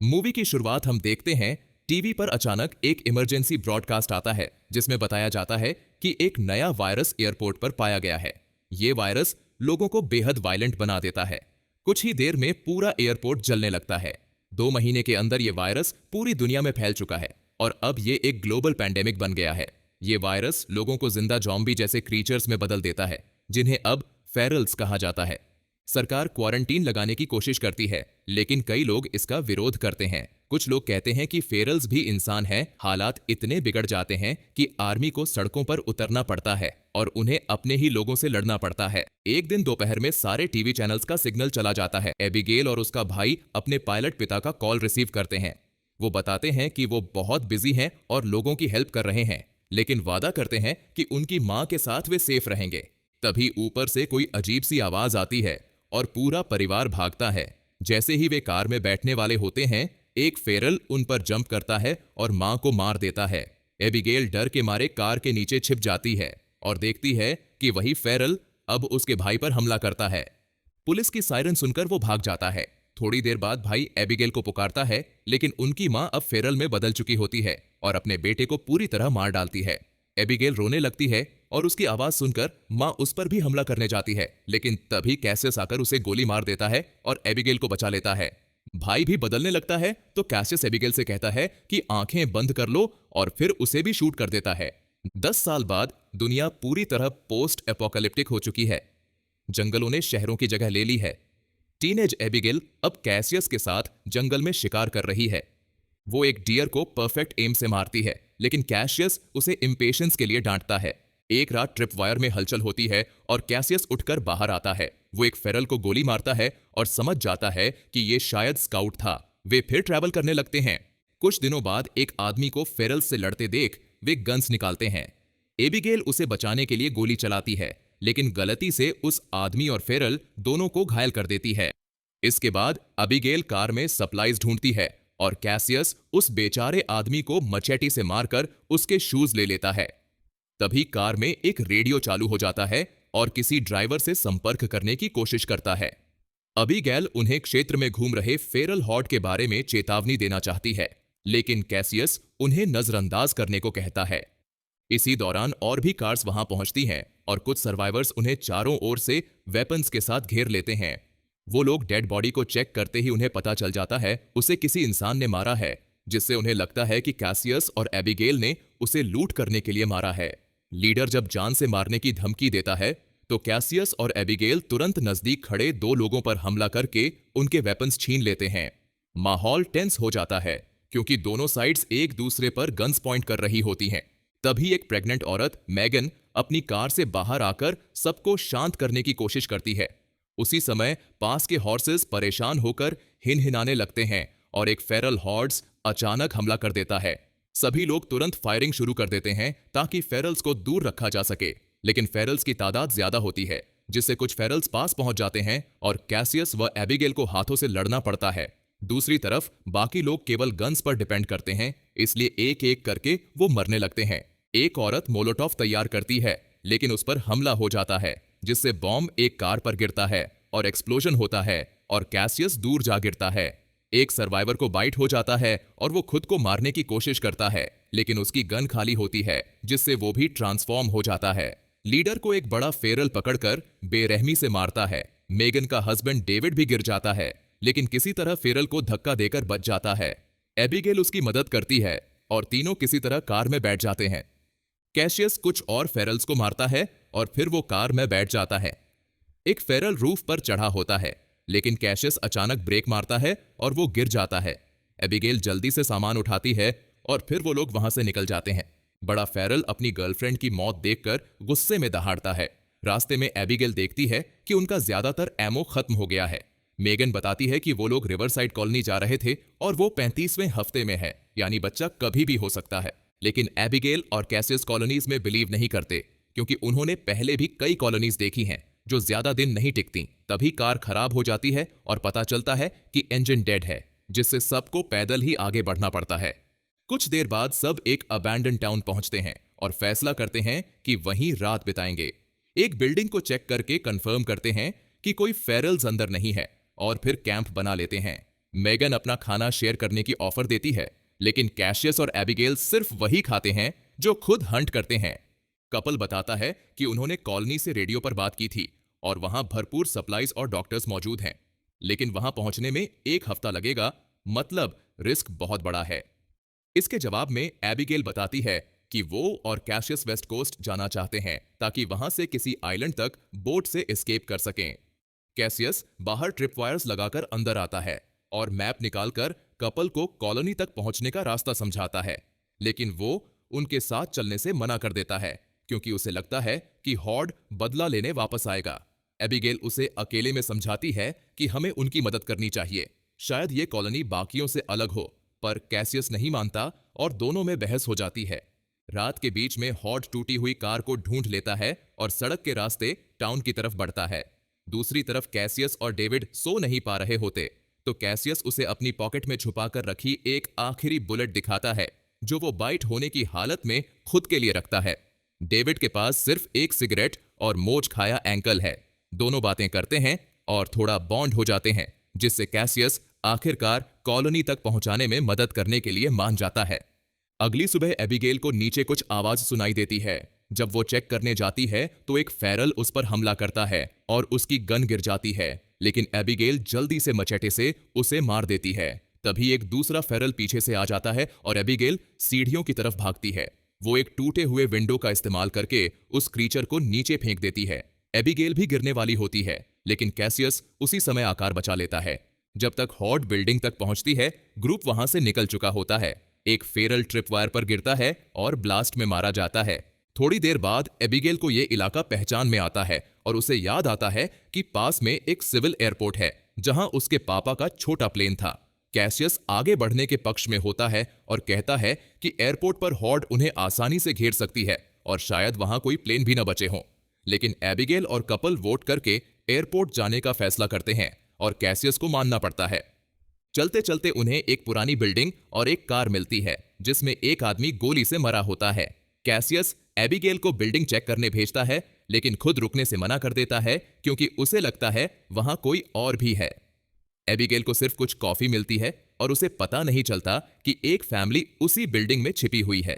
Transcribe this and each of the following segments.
Movie की शुरुआत हम देखते हैं। टीवी पर अचानक एक इमरजेंसी ब्रॉडकास्ट आता है जिसमें बताया जाता है कि एक नया वायरस एयरपोर्ट पर पाया गया है। ये वायरस लोगों को बेहद वायलेंट बना देता है। कुछ ही देर में पूरा एयरपोर्ट जलने लगता है। 2 महीने के अंदर ये वायरस पूरी दुनिया में फैल चुका है और अब ये एक ग्लोबल पैंडेमिक बन गया है। ये वायरस लोगों को जिंदा जॉम्बी जैसे क्रीचर्स में बदल देता है, जिन्हें अब फेरल्स कहा जाता है। सरकार क्वारंटीन लगाने की कोशिश करती है, लेकिन कई लोग इसका विरोध करते हैं। कुछ लोग कहते हैं कि फेरल्स भी इंसान हैं। हालात इतने बिगड़ जाते हैं कि आर्मी को सड़कों पर उतरना पड़ता है और उन्हें अपने ही लोगों से लड़ना पड़ता है। एक दिन दोपहर में सारे टीवी चैनल्स का सिग्नल चला जाता है। एबिगेल और उसका भाई अपने पायलट पिता का कॉल रिसीव करते हैं। वो बताते हैं कि वो बहुत बिजी हैं और लोगों की हेल्प कर रहे हैं, लेकिन वादा करते हैं कि उनकी मां के साथ वे सेफ रहेंगे। तभी ऊपर से कोई अजीब सी आवाज आती है और पूरा परिवार भागता है। जैसे ही वे कार में बैठने वाले होते हैं, एक फेरल उन पर जंप करता है और मां को मार देता है। एबिगेल डर के मारे कार के नीचे छिप जाती है और देखती है कि वही फेरल अब उसके भाई पर हमला करता है। पुलिस की सायरन सुनकर वो भाग जाता है। थोड़ी देर बाद भाई एबिगेल को पुकारता है, लेकिन उनकी मां अब फेरल में बदल चुकी होती है और अपने बेटे को पूरी तरह मार डालती है। एबिगेल रोने लगती है और उसकी आवाज सुनकर मां उस पर भी हमला करने जाती है, लेकिन तभी कैसियस आकर उसे गोली मार देता है और एबिगेल को बचा लेता है। भाई भी बदलने लगता है तो कैसियस एबिगेल से कहता है कि आंखें बंद कर लो और फिर उसे भी शूट कर देता है। 10 साल बाद दुनिया पूरी तरह पोस्ट एपोकलिप्टिक हो चुकी है। जंगलों ने शहरों की जगह ले ली है। टीनेज एबिगेल अब कैसियस के साथ जंगल में शिकार कर रही है। वो एक डियर को परफेक्ट एम से मारती है, लेकिन कैसियस उसे इम्पेशंस के लिए डांटता है। एक रात ट्रिपवायर में हलचल होती है और कैसियस उठकर बाहर आता है। वो एक फेरल को गोली मारता है और समझ जाता है कि ये शायद स्काउट था। वे फिर ट्रैवल करने लगते हैं। कुछ दिनों बाद एक आदमी को फेरल से लड़ते देख वे गन्स निकालते हैं। एबिगेल उसे बचाने के लिए गोली चलाती है, लेकिन गलती से उस आदमी और फेरल दोनों को घायल कर देती है। इसके बाद अबिगेल कार में सप्लाईज ढूंढती है और कैसियस उस बेचारे आदमी को मचेटी से मारकर उसके शूज ले लेता है। तभी कार में एक रेडियो चालू हो जाता है और किसी ड्राइवर से संपर्क करने की कोशिश करता है। अबिगेल उन्हें क्षेत्र में घूम रहे फेरल हॉर्ड के बारे में चेतावनी देना चाहती है, लेकिन कैसियस उन्हें नजरअंदाज करने को कहता है। इसी दौरान और भी कार्स वहां पहुंचती हैं और कुछ सर्वाइवर्स उन्हें चारों ओर से वेपन्स के साथ घेर लेते हैं। वो लोग डेड बॉडी को चेक करते ही उन्हें पता चल जाता है उसे किसी इंसान ने मारा है, जिससे उन्हें लगता है कि कैसियस और एबिगेल ने उसे लूट करने के लिए मारा है। लीडर जब जान से मारने की धमकी देता है तो कैसियस और एबिगेल तुरंत नजदीक खड़े 2 लोगों पर हमला करके उनके वेपन्स छीन लेते हैं। माहौल टेंस हो जाता है क्योंकि दोनों साइड्स एक दूसरे पर गन्स पॉइंट कर रही होती हैं। तभी एक प्रेग्नेंट औरत मैगन अपनी कार से बाहर आकर सबको शांत करने की कोशिश करती है। उसी समय पास के हॉर्सेस परेशान होकर हिनहिनाने लगते हैं और एक फेरल हॉर्स अचानक हमला कर देता है। सभी लोग तुरंत फायरिंग शुरू कर देते हैं ताकि फेरल्स को दूर रखा जा सके, लेकिन फेरल्स की तादाद ज्यादा होती है, जिससे कुछ फेरल्स पास पहुंच जाते हैं और कैसियस व एबिगेल को हाथों से लड़ना पड़ता है। दूसरी तरफ बाकी लोग केवल गन्स पर डिपेंड करते हैं, इसलिए एक एक करके वो मरने लगते हैं। एक औरत मोलोटॉफ तैयार करती है, लेकिन उस पर हमला हो जाता है, जिससे बॉम्ब एक कार पर गिरता है और एक्सप्लोजन होता है और कैसियस दूर जा गिरता है। एक सर्वाइवर को बाइट हो जाता है और वो खुद को मारने की कोशिश करता है, लेकिन उसकी गन खाली होती है, जिससे वो भी ट्रांसफॉर्म हो जाता है। लीडर को एक बड़ा फेरल पकड़कर बेरहमी से मारता है। मेगन का हस्बैंड डेविड भी गिर जाता है, लेकिन किसी तरह फेरल को धक्का देकर बच जाता है। एबिगेल उसकी मदद करती है और तीनों किसी तरह कार में बैठ जाते हैं। कैसियस कुछ और फेरल्स को मारता है और फिर वो कार में बैठ जाता है। एक फेरल रूफ पर चढ़ा होता है, लेकिन कैसियस अचानक ब्रेक मारता है और वो गिर जाता है। एबिगेल जल्दी से सामान उठाती है और फिर वो लोग वहां से निकल जाते हैं। बड़ा फेरल अपनी गर्लफ्रेंड की मौत देखकर गुस्से में दहाड़ता है। रास्ते में एबिगेल देखती है कि उनका ज्यादातर एमो खत्म हो गया है। मेगन बताती है कि वो लोग रिवरसाइड कॉलोनी जा रहे थे और वो 35वें हफ्ते में है, यानी बच्चा कभी भी हो सकता है। लेकिन एबिगेल और कैसियस कॉलोनीज में बिलीव नहीं करते, क्योंकि उन्होंने पहले भी कई कॉलोनीज देखी हैं जो ज्यादा दिन नहीं टिकती। तभी कार खराब हो जाती है और पता चलता है कि इंजन डेड है, जिससे सबको पैदल ही आगे बढ़ना पड़ता है। कुछ देर बाद सब एक अबैंडन टाउन पहुंचते हैं और फैसला करते हैं कि वहीं रात बिताएंगे। एक बिल्डिंग को चेक करके कंफर्म करते हैं कि कोई फेरल्स अंदर नहीं है और फिर कैंप बना लेते हैं। मेगन अपना खाना शेयर करने की ऑफर देती है, लेकिन कैशियस और एबिगेल सिर्फ वही खाते हैं जो खुद हंट करते हैं। कपल बताता है कि उन्होंने कॉलोनी से रेडियो पर बात की थी और वहां भरपूर सप्लाईज और डॉक्टर्स मौजूद हैं, लेकिन वहां पहुंचने में 1 हफ्ता लगेगा, मतलब रिस्क बहुत बड़ा है। इसके जवाब में एबिगेल बताती है कि वो और कैशियस वेस्ट कोस्ट जाना चाहते हैं ताकि वहां से किसी आइलैंड तक बोट से एस्केप कर सकें। कैसियस बाहर ट्रिपवायर्स लगाकर अंदर आता है और मैप निकालकर कपल को कॉलोनी तक पहुंचने का रास्ता समझाता है, लेकिन वो उनके साथ चलने से मना कर देता है क्योंकि उसे लगता है कि हॉर्ड बदला लेने वापस आएगा। एबिगेल उसे अकेले में समझाती है कि हमें उनकी मदद करनी चाहिए, शायद ये कॉलोनी बाकियों से अलग हो, पर कैसियस नहीं मानता और दोनों में बहस हो जाती है। रात के बीच में हॉर्ड टूटी हुई कार को ढूंढ लेता है और सड़क के रास्ते टाउन की तरफ बढ़ता है। दूसरी तरफ कैसियस और डेविड सो नहीं पा रहे होते तो कैसियस उसे अपनी पॉकेट में छुपाकर रखी एक आखिरी बुलेट दिखाता है जो वो बाइट होने की हालत में खुद के लिए रखता है। डेविड के पास सिर्फ एक सिगरेट और मोच खाया एंकल है। दोनों बातें करते हैं और थोड़ा बॉन्ड हो जाते हैं, जिससे कैसियस आखिरकार कॉलोनी तक पहुंचाने में मदद करने के लिए मान जाता है। अगली सुबह एबिगेल को नीचे कुछ आवाज सुनाई देती है। जब वो चेक करने जाती है तो एक फेरल उस पर हमला करता है और उसकी गन गिर जाती है, लेकिन एबिगेल जल्दी से मचेटे से उसे मार देती है। तभी एक दूसरा फेरल पीछे से आ जाता है और एबिगेल सीढ़ियों की तरफ भागती है। वो एक टूटे हुए विंडो का इस्तेमाल करके उस क्रीचर को नीचे फेंक देती है। एबिगेल भी गिरने वाली होती है, लेकिन कैसियस उसी समय आकार बचा लेता है। जब तक हॉर्ड बिल्डिंग तक पहुंचती है, ग्रुप वहां से निकल चुका होता है। एक फेरल ट्रिप वायर पर गिरता है और ब्लास्ट में मारा जाता है। थोड़ी देर बाद एबिगेल को यह इलाका पहचान में आता है और उसे याद आता है कि पास में एक सिविल एयरपोर्ट है जहां उसके पापा का छोटा प्लेन था। कैसियस आगे बढ़ने के पक्ष में होता है और कहता है कि एयरपोर्ट पर हॉर्ड उन्हें आसानी से घेर सकती है और शायद वहां कोई प्लेन भी न बचे हों। लेकिन एबिगेल और कपल वोट करके एयरपोर्ट जाने का फैसला करते हैं और कैसियस को मानना पड़ता है। चलते चलते उन्हें एक पुरानी बिल्डिंग और एक कार मिलती है जिसमें एक आदमी गोली से मरा होता है। कैसियस एबिगेल को बिल्डिंग चेक करने भेजता है, लेकिन खुद रुकने से मना कर देता है क्योंकि उसे लगता है वहां कोई और भी है। एबिगेल को सिर्फ कुछ कॉफी मिलती है और उसे पता नहीं चलता कि एक फैमिली उसी बिल्डिंग में छिपी हुई है।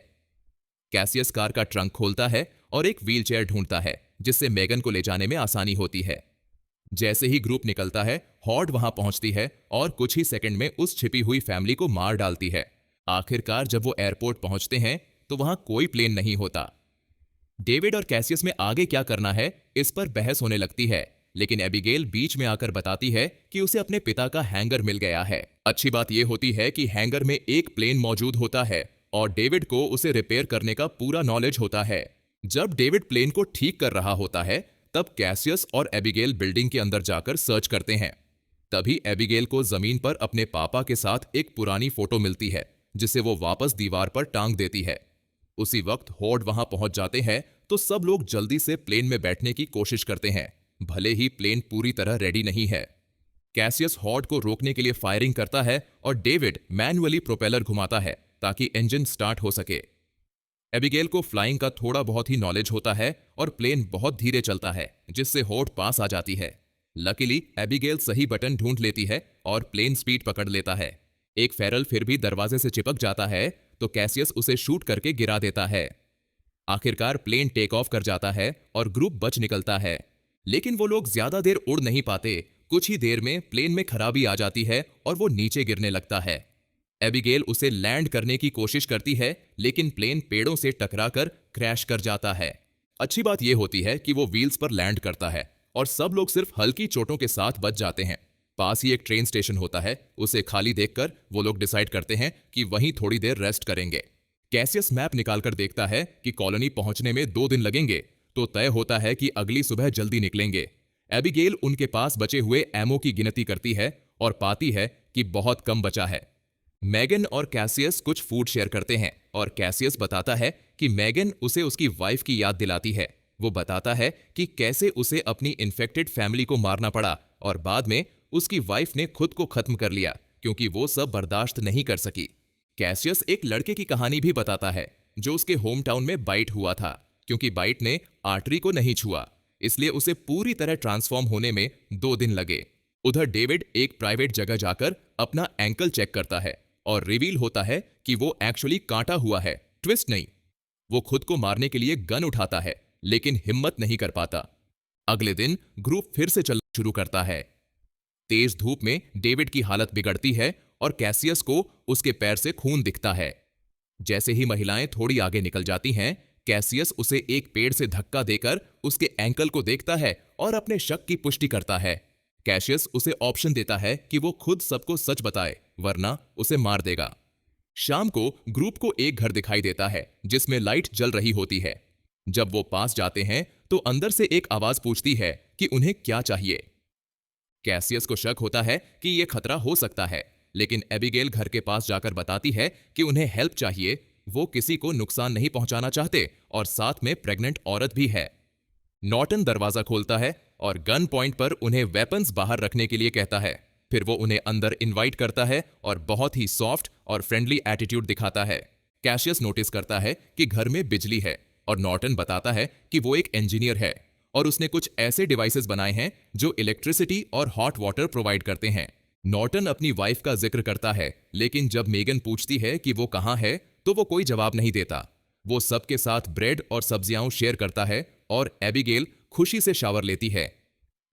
कैसियस कार का ट्रंक खोलता है और एक व्हीलचेयर ढूंढता है जिससे मेगन को ले जाने में आसानी होती है। जैसे ही ग्रुप निकलता है, हॉर्ड वहां पहुंचती है और कुछ ही सेकंड में उस छिपी हुई फैमिली को मार डालती है। आखिरकार जब वो एयरपोर्ट पहुंचते हैं तो वहां कोई प्लेन नहीं होता। डेविड और कैसियस में आगे क्या करना है इस पर बहस होने लगती है, लेकिन एबिगेल बीच में आकर बताती है कि उसे अपने पिता का हैंगर मिल गया है। अच्छी बात यह होती है कि हैंगर में एक प्लेन मौजूद होता है और डेविड को उसे रिपेयर करने का पूरा नॉलेज होता है। जब डेविड प्लेन को ठीक कर रहा होता है तब कैसियस और एबिगेल बिल्डिंग के अंदर जाकर सर्च करते हैं। तभी एबिगेल को जमीन पर अपने पापा के साथ एक पुरानी फोटो मिलती है जिसे वो वापस दीवार पर टांग देती है। उसी वक्त हॉर्ड वहां पहुंच जाते हैं तो सब लोग जल्दी से प्लेन में बैठने की कोशिश करते हैं, भले ही प्लेन पूरी तरह रेडी नहीं है। कैसियस हॉर्ड को रोकने के लिए फायरिंग करता है और डेविड मैन्युअली प्रोपेलर घुमाता है ताकि इंजन स्टार्ट हो सके। एबिगेल को फ्लाइंग का थोड़ा बहुत ही नॉलेज होता है और प्लेन बहुत धीरे चलता है जिससे हॉर्ड पास आ जाती है। लकीली एबिगेल सही बटन ढूंढ लेती है और प्लेन स्पीड पकड़ लेता है। एक फेरल फिर भी दरवाजे से चिपक जाता है तो कैसियस उसे शूट करके गिरा देता है। आखिरकार प्लेन टेक ऑफ कर जाता है और ग्रुप बच निकलता है, लेकिन वो लोग ज्यादा देर उड़ नहीं पाते। कुछ ही देर में प्लेन में खराबी आ जाती है और वो नीचे गिरने लगता है। एबिगेल उसे लैंड करने की कोशिश करती है, लेकिन प्लेन पेड़ों से टकराकर क्रैश कर जाता है। अच्छी बात यह होती है कि वो व्हील्स पर लैंड करता है और सब लोग सिर्फ हल्की चोटों के साथ बच जाते हैं। पास ही एक ट्रेन स्टेशन होता है, उसे खाली देखकर वो लोग डिसाइड करते हैं कि वहीं थोड़ी देर रेस्ट करेंगे। कैसियस मैप निकालकर देखता है कि कॉलोनी पहुंचने में 2 दिन लगेंगे, तो तय होता है कि अगली सुबह जल्दी निकलेंगे। एबिगेल उनके पास बचे हुए एमओ की गिनती करती है और पाती है कि बहुत कम बचा है। मेगन और कैसियस कुछ फूड शेयर करते हैं और कैसियस बताता है कि मेगन उसे उसकी वाइफ की याद दिलाती है। वो बताता है कि कैसे उसे अपनी इन्फेक्टेड फैमिली को मारना पड़ा और बाद में उसकी वाइफ ने खुद को खत्म कर लिया क्योंकि वो सब बर्दाश्त नहीं कर सकी। कैसियस एक लड़के की कहानी भी बताता है जो उसके होम टाउन में बाइट हुआ था। क्योंकि बाइट ने आर्टरी को नहीं छुआ, इसलिए उसे पूरी तरह ट्रांसफॉर्म होने में 2 दिन लगे। उधर डेविड एक प्राइवेट जगह जाकर अपना एंकल चेक करता है और रिवील होता है कि वो एक्चुअली काटा हुआ है, ट्विस्ट नहीं। वो खुद को मारने के लिए गन उठाता है लेकिन हिम्मत नहीं कर पाता। अगले दिन ग्रुप फिर से चलना शुरू करता है। तेज धूप में डेविड की हालत बिगड़ती है और कैसियस को उसके पैर से खून दिखता है। जैसे ही महिलाएं थोड़ी आगे निकल जाती हैं, कैसियस उसे एक पेड़ से धक्का देकर उसके एंकल को देखता है और अपने शक की पुष्टि करता है। कैसियस उसे ऑप्शन देता है कि वो खुद सबको सच बताए वरना उसे मार देगा। शाम को ग्रुप को एक घर दिखाई देता है जिसमें लाइट जल रही होती है। जब वो पास जाते हैं तो अंदर से एक आवाज पूछती है कि उन्हें क्या चाहिए। कैसियस को शक होता है कि यह खतरा हो सकता है, लेकिन एबिगेल घर के पास जाकर बताती है कि उन्हें हेल्प चाहिए। वो किसी को नुकसान नहीं पहुंचाना चाहते और साथ में प्रेग्नेंट औरत भी है। नॉर्टन दरवाजा खोलता है और गन पॉइंट पर उन्हें वेपन्स बाहर रखने के लिए कहता है। फिर वो उन्हें अंदर इनवाइट करता है और बहुत ही सॉफ्ट और फ्रेंडली एटीट्यूड दिखाता है। कैशियस नोटिस करता है कि घर में बिजली है और नॉर्टन बताता है कि वो एक इंजीनियर है और उसने कुछ ऐसे डिवाइसेस बनाए हैं जो इलेक्ट्रिसिटी और हॉट वाटर प्रोवाइड करते हैं। नॉर्टन अपनी वाइफ का जिक्र करता है, लेकिन जब मेगन पूछती है कि वो कहाँ है तो वो कोई जवाब नहीं देता। वो सबके साथ ब्रेड और सब्जियां शेयर करता है और एबिगेल खुशी से शावर लेती है।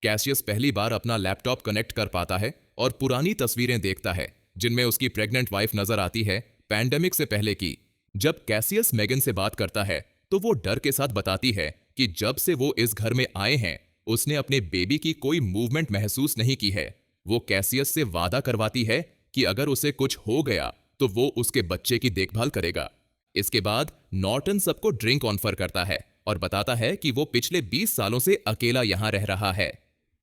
कैसियस पहली बार अपना लैपटॉप कनेक्ट कर पाता है और पुरानी तस्वीरें देखता है जिनमें उसकी प्रेग्नेंट वाइफ नजर आती है, पैंडेमिक से पहले की। जब कैसियस मेगन से बात करता है तो वो डर के साथ बताती है कि जब से वो इस घर में आए हैं उसने अपने बेबी की कोई मूवमेंट महसूस नहीं की है। वो कैसियस से वादा करवाती है कि अगर उसे कुछ हो गया तो वो उसके बच्चे की देखभाल करेगा। इसके बाद नॉर्टन सबको ड्रिंक ऑफर करता है और बताता है कि वो पिछले 20 सालों से अकेला यहां रह रहा है।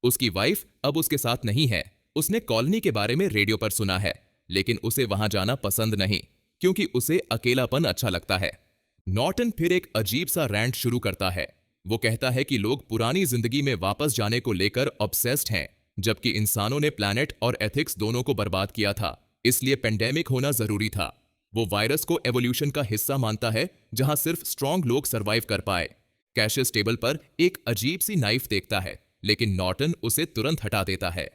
उसकी वाइफ अब उसके साथ नहीं है। उसने कॉलोनी के बारे में रेडियो पर सुना है, लेकिन उसे वहां जाना पसंद नहीं क्योंकि उसे अकेलापन अच्छा लगता है। नॉर्टन फिर एक अजीब सा रैंट शुरू करता है। वो कहता है कि लोग पुरानी जिंदगी में वापस जाने को लेकर ऑब्सेस्ड हैं, जबकि इंसानों ने प्लैनेट और एथिक्स दोनों को बर्बाद किया था, इसलिए पेंडेमिक होना जरूरी था। वो वायरस को एवोल्यूशन का हिस्सा मानता है जहां सिर्फ स्ट्रॉन्ग लोग सरवाइव कर पाए। कैशियस टेबल पर एक अजीब सी नाइफ देखता है, लेकिन नॉर्टन उसे तुरंत हटा देता है।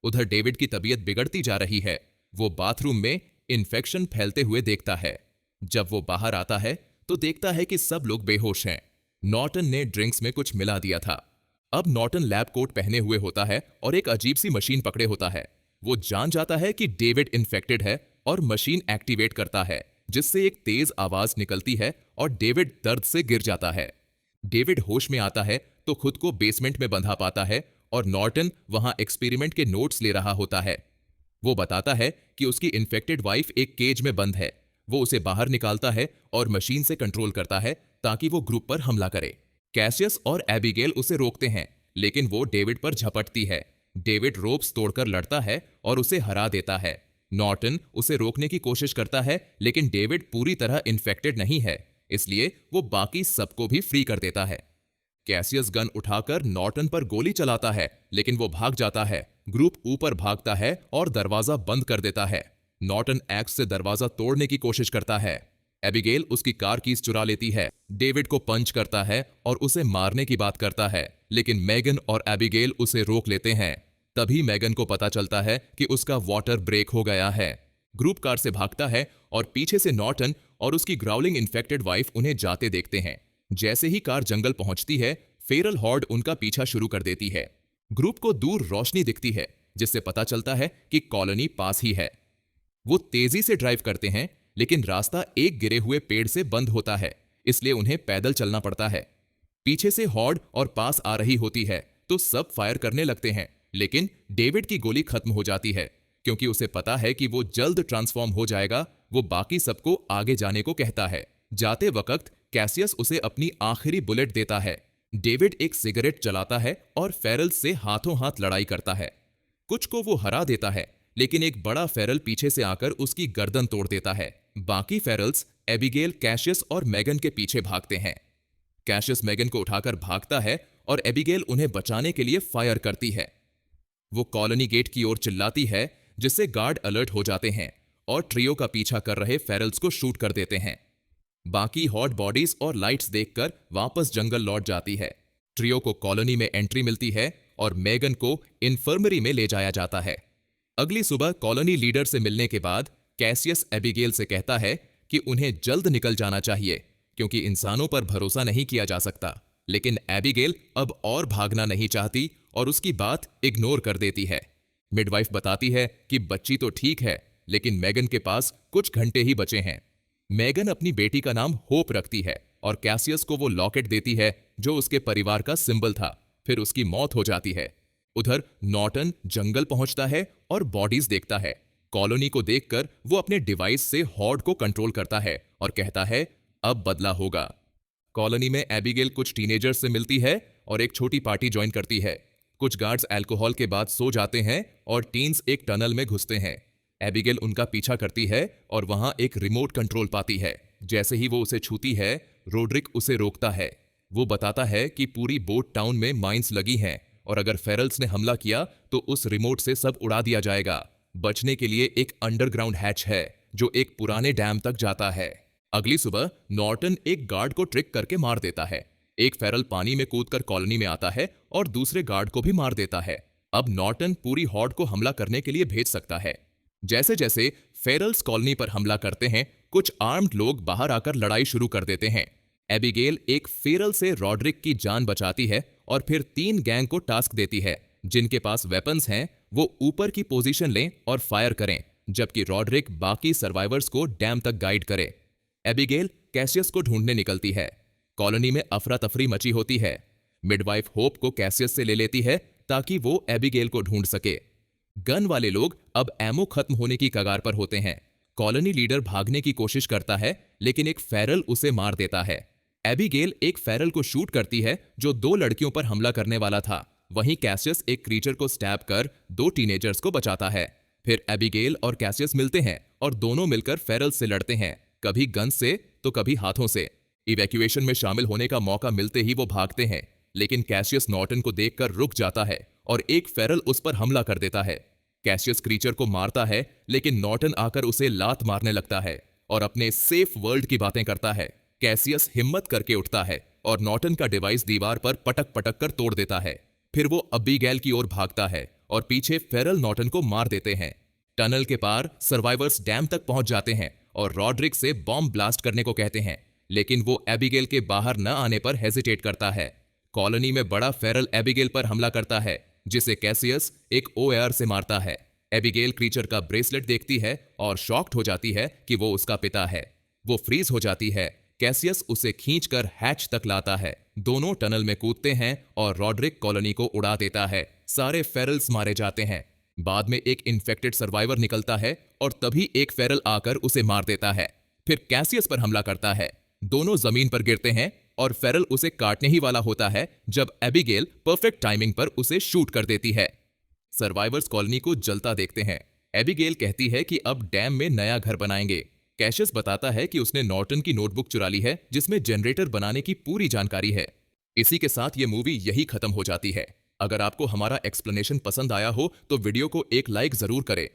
उधर डेविड की तबीयत बिगड़ती जा रही है। वो बाथरूम में इन्फेक्शन फैलते हुए देखता है। जब वो बाहर आता है तो देखता है कि सब लोग बेहोश हैं। नॉर्टन ने ड्रिंक्स में कुछ मिला दिया था। अब नॉर्टन लैब कोट पहने हुए होता है और एक अजीब सी मशीन पकड़े होता है। वो जान जाता है कि डेविड इन्फेक्टेड है और मशीन एक्टिवेट करता है, जिससे एक तेज आवाज निकलती है और डेविड दर्द से गिर जाता है। डेविड होश में आता है तो खुद को बेसमेंट में बंधा पाता है और नॉर्टन वहां एक्सपेरिमेंट के नोट्स ले रहा होता है। वो बताता है कि उसकी इन्फेक्टेड वाइफ एक केज में बंद है। वो उसे बाहर निकालता है और मशीन से कंट्रोल करता है ताकि वो ग्रुप पर हमला करे। कैसियस और एबिगेल उसे रोकते हैं, लेकिन वो डेविड पर झपटती है। डेविड रोप्स तोड़कर लड़ता है और उसे हरा देता है। नॉर्टन उसे रोकने की कोशिश करता है, लेकिन डेविड पूरी तरह इन्फेक्टेड नहीं है, इसलिए वो बाकी सबको भी फ्री कर देता है। कैसियस गन उठाकर नॉर्टन पर गोली चलाता है, लेकिन वो भाग जाता है। ग्रुप ऊपर भागता है और दरवाजा बंद कर देता है। नॉर्टन एक्स से दरवाजा तोड़ने की कोशिश करता है। एबिगेल उसकी कार कीज चुरा लेती है। डेविड को पंच करता है और उसे मारने की बात करता है, लेकिन मेगन और एबिगेल उसे रोक लेते हैं। तभी मेगन को पता चलता है कि उसका वाटर ब्रेक हो गया है। ग्रुप कार से भागता है और पीछे से नॉर्टन और उसकी ग्राउलिंग इन्फेक्टेड वाइफ उन्हें जाते देखते हैं। जैसे ही कार जंगल पहुंचती है, फेरल हॉर्ड उनका पीछा शुरू कर देती है। ग्रुप को दूर रोशनी दिखती है, जिससे पता चलता है कि कॉलोनी पास ही है। वो तेजी से ड्राइव करते हैं, लेकिन रास्ता एक गिरे हुए पेड़ से बंद होता है, इसलिए उन्हें पैदल चलना पड़ता है। पीछे से हॉर्ड और पास आ रही होती है तो सब फायर करने लगते हैं, लेकिन डेविड की गोली खत्म हो जाती है क्योंकि उसे पता है कि वो जल्द ट्रांसफॉर्म हो जाएगा। वो बाकी सबको आगे जाने को कहता है। जाते वक्त कैसियस उसे अपनी आखिरी बुलेट देता है। डेविड एक सिगरेट जलाता है और फेरल से हाथों हाथ लड़ाई करता है। कुछ को वो हरा देता है, लेकिन एक बड़ा फेरल पीछे से आकर उसकी गर्दन तोड़ देता है। बाकी फेरल्स एबिगेल, कैशियस और मेगन के पीछे भागते हैं। कैशियस मेगन को उठाकर भागता है और एबिगेल उन्हें बचाने के लिए फायर करती है। वो कॉलोनी गेट की ओर चिल्लाती है, जिससे गार्ड अलर्ट हो जाते हैं और ट्रियो का पीछा कर रहे फेरल्स को शूट कर देते हैं। बाकी हॉट बॉडीज और लाइट्स देखकर वापस जंगल लौट जाती है। ट्रियो को कॉलोनी में एंट्री मिलती है और मेगन को इन्फर्मरी में ले जाया जाता है। अगली सुबह कॉलोनी लीडर से मिलने के बाद कैसियस एबिगेल से कहता है कि उन्हें जल्द निकल जाना चाहिए क्योंकि इंसानों पर भरोसा नहीं किया जा सकता। लेकिन एबिगेल अब और भागना नहीं चाहती और उसकी बात इग्नोर कर देती है। मिडवाइफ बताती है कि बच्ची तो ठीक है, लेकिन मेगन के पास कुछ घंटे ही बचे हैं। मेगन अपनी बेटी का नाम होप रखती है और कैसियस को वो लॉकेट देती है जो उसके परिवार का सिंबल था। फिर उसकी मौत हो जाती है। उधर नॉर्टन जंगल पहुंचता है और बॉडीज देखता है। कॉलोनी को देखकर वो अपने डिवाइस से हॉर्ड को कंट्रोल करता है और कहता है अब बदला होगा। कॉलोनी में एबिगेल कुछ टीनेजर्स से मिलती है और एक छोटी पार्टी ज्वाइन करती है। कुछ गार्ड्स अल्कोहल के बाद सो जाते हैं और टीन्स एक टनल में घुसते हैं। एबिगेल उनका पीछा करती है और वहां एक रिमोट कंट्रोल पाती है। जैसे ही वो उसे छूती है, रोड्रिक उसे रोकता है। वो बताता है कि पूरी बोट टाउन में माइंस लगी हैं और अगर फेरल्स ने हमला किया तो उस रिमोट से सब उड़ा दिया जाएगा। बचने के लिए एक अंडरग्राउंड हैच है जो एक पुराने डैम तक जाता है। अगली सुबह नॉर्टन एक गार्ड को ट्रिक करके मार देता है। एक फेरल पानी में कूदकर कॉलोनी में आता है और दूसरे गार्ड को भी मार देता है। अब नॉर्टन पूरी हॉर्ड को हमला करने के लिए भेज सकता है। जैसे जैसे फेरल्स कॉलोनी पर हमला करते हैं, कुछ आर्म्ड लोग बाहर आकर लड़ाई शुरू कर देते हैं। एबिगेल एक फेरल से रॉड्रिक की जान बचाती है और फिर 3 गैंग को टास्क देती है जिनके पास वेपन्स हैं वो ऊपर की पोजीशन लें और फायर करें, जबकि रॉड्रिक बाकी सर्वाइवर्स को डैम तक गाइड करे। एबिगेल कैसियस को ढूंढने निकलती है। कॉलोनी में अफरा तफरी मची होती है। मिडवाइफ होप को कैसियस से ले लेती है ताकि वो एबिगेल को ढूंढ सके। गन वाले लोग अब एमो खत्म होने की कगार पर होते हैं। कॉलोनी लीडर भागने की कोशिश करता है लेकिन एक फेरल उसे मार देता है। एबिगेल एक फेरल को शूट करती है जो 2 लड़कियों पर हमला करने वाला था। वहीं कैसियस एक क्रीचर को स्टैब कर 2 टीनेजर्स को बचाता है। फिर एबिगेल और कैसियस मिलते हैं और दोनों मिलकर फेरल से लड़ते हैं, कभी गन से तो कभी हाथों से। इवैक्यूएशन में शामिल होने का मौका मिलते ही वो भागते हैं, लेकिन कैसियस नॉर्टन को देखकर रुक जाता है और एक फेरल उस पर हमला कर देता है। कैसियस क्रीचर को मारता है लेकिन नॉर्टन आकर उसे लात मारने लगता है और अपने सेफ वर्ल्ड की बातें करता है। कैसियस हिम्मत करके उठता है और नॉर्टन का डिवाइस दीवार पर पटक पटक कर तोड़ देता है। फिर वो एबिगेल की ओर भागता है और पीछे फेरल नॉर्टन को मार देते हैं। टनल के पार सर्वाइवर्स डैम तक पहुंच जाते हैं और रॉड्रिक से बॉम्ब ब्लास्ट करने को कहते हैं, लेकिन वो एबिगेल के बाहर न आने पर हेजिटेट करता है। कॉलोनी में बड़ा फेरल एबिगेल पर हमला करता है जिसे कैसियस एक OAR से मारता है। एबिगेल क्रीचर का ब्रेसलेट देखती है और शॉक्ड हो जाती है कि वो उसका पिता है। वो फ्रीज हो जाती है। कैसियस उसे खींचकर हैच तक लाता है। दोनों टनल में कूदते हैं और रॉड्रिक कॉलोनी को उड़ा देता है। सारे फेरल्स मारे जाते हैं। बाद में एक इन्फेक्टेड सर्वाइवर निकलता है और तभी एक फेरल आकर उसे मार देता है। फिर कैसियस पर हमला करता है। दोनों जमीन पर गिरते हैं और फेरल उसे काटने ही वाला होता है जब एबिगेल परफेक्ट टाइमिंग पर उसे शूट कर देती है। सर्वाइवर्स कॉलोनी को जलता देखते हैं। एबिगेल कहती है कि अब डैम में नया घर बनाएंगे। कैशियस बताता है कि उसने नॉर्टन की नोटबुक चुरा ली है जिसमें जनरेटर बनाने की पूरी जानकारी है। इसी के साथ ये मूवी यही खत्म हो जाती है। अगर आपको हमारा एक्सप्लेनेशन पसंद आया हो तो वीडियो को एक लाइक जरूर करें।